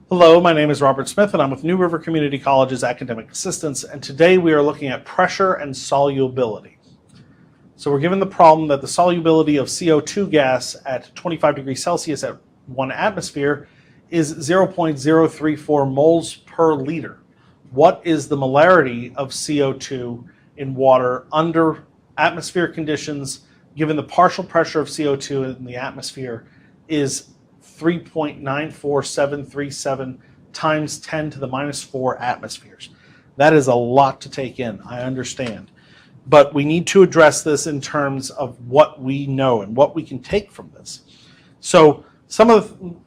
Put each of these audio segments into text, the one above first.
Hello, my name is Robert Smith and I'm with New River Community College's Academic Assistants, and today we are looking at pressure and solubility. So we're given the problem that the solubility of CO2 gas at 25 degrees Celsius at 1 atmosphere is 0.034 moles per liter. What is the molarity of CO2 in water under atmospheric conditions given the partial pressure of CO2 in the atmosphere is 3.94737 times 10 to the minus 4 atmospheres. That is a lot to take in, I understand. But we need to address this in terms of what we know and what we can take from this. So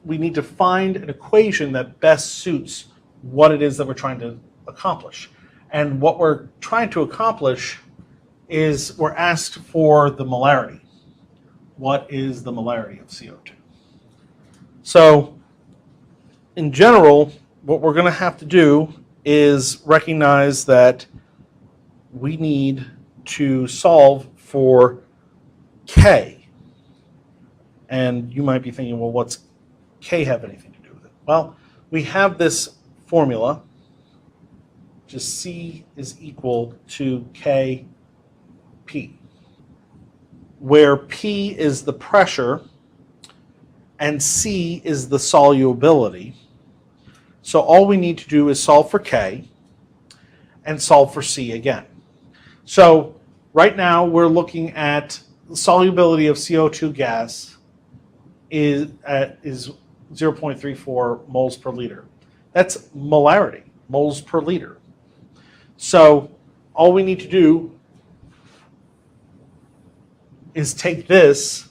we need to find an equation that best suits what it is that we're trying to accomplish. And what we're trying to accomplish is we're asked for the molarity. What is the molarity of CO2? So, in general, what we're going to have to do is recognize that we need to solve for K. And you might be thinking, well, what's K have anything to do with it? Well, we have this formula, which is C is equal to KP, where P is the pressure and C is the solubility. So all we need to do is solve for K and solve for C again. So right now we're looking at the solubility of CO2 gas is 0.34 moles per liter. That's molarity, moles per liter. So all we need to do is take this,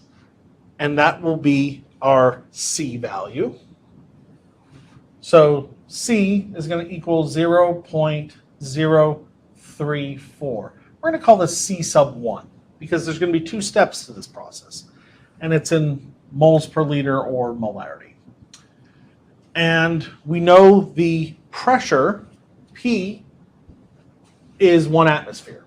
and that will be our C value. So C is going to equal 0.034. We're going to call this C sub 1 because there's going to be two steps to this process, and it's in moles per liter or molarity. And we know the pressure, P, is 1 atmosphere.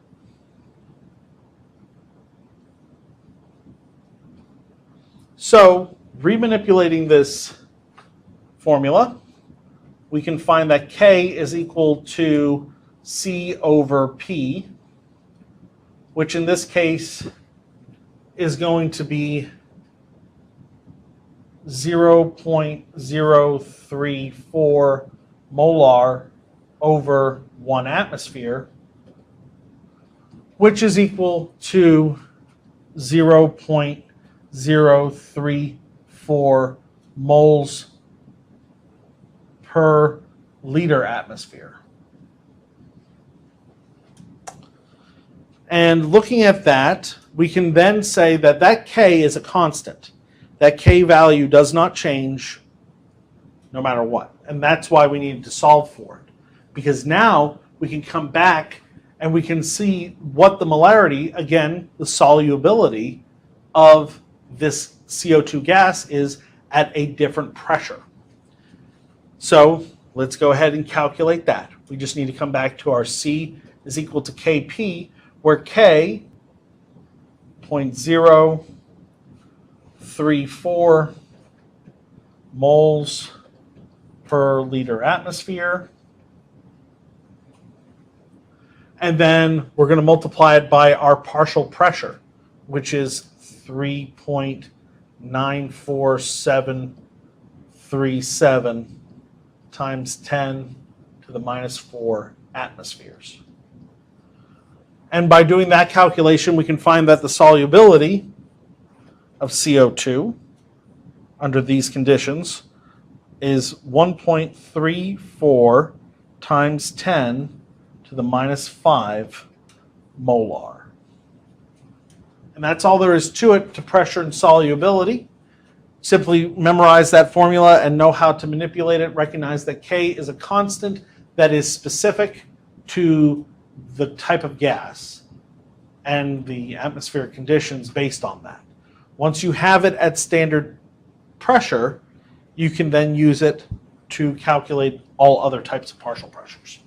So remanipulating this formula, we can find that K is equal to C over P, which in this case is going to be 0.034 molar over 1 atmosphere, which is equal to 0.034 moles per liter atmosphere. And looking at that, we can then say that that K is a constant. That K value does not change no matter what. And that's why we needed to solve for it. Because now we can come back and we can see what the molarity, again, the solubility of this CO2 gas is at a different pressure. So let's go ahead and calculate that. We just need to come back to our C is equal to Kp, where K, 0.034 moles per liter atmosphere. And then we're going to multiply it by our partial pressure, which is 3.94737 times 10 to the minus 4 atmospheres. And by doing that calculation, we can find that the solubility of CO2 under these conditions is 1.34 times 10 to the minus 5 molar. And that's all there is to it, to pressure and solubility. Simply memorize that formula and know how to manipulate it. Recognize that K is a constant that is specific to the type of gas and the atmospheric conditions based on that. Once you have it at standard pressure, you can then use it to calculate all other types of partial pressures.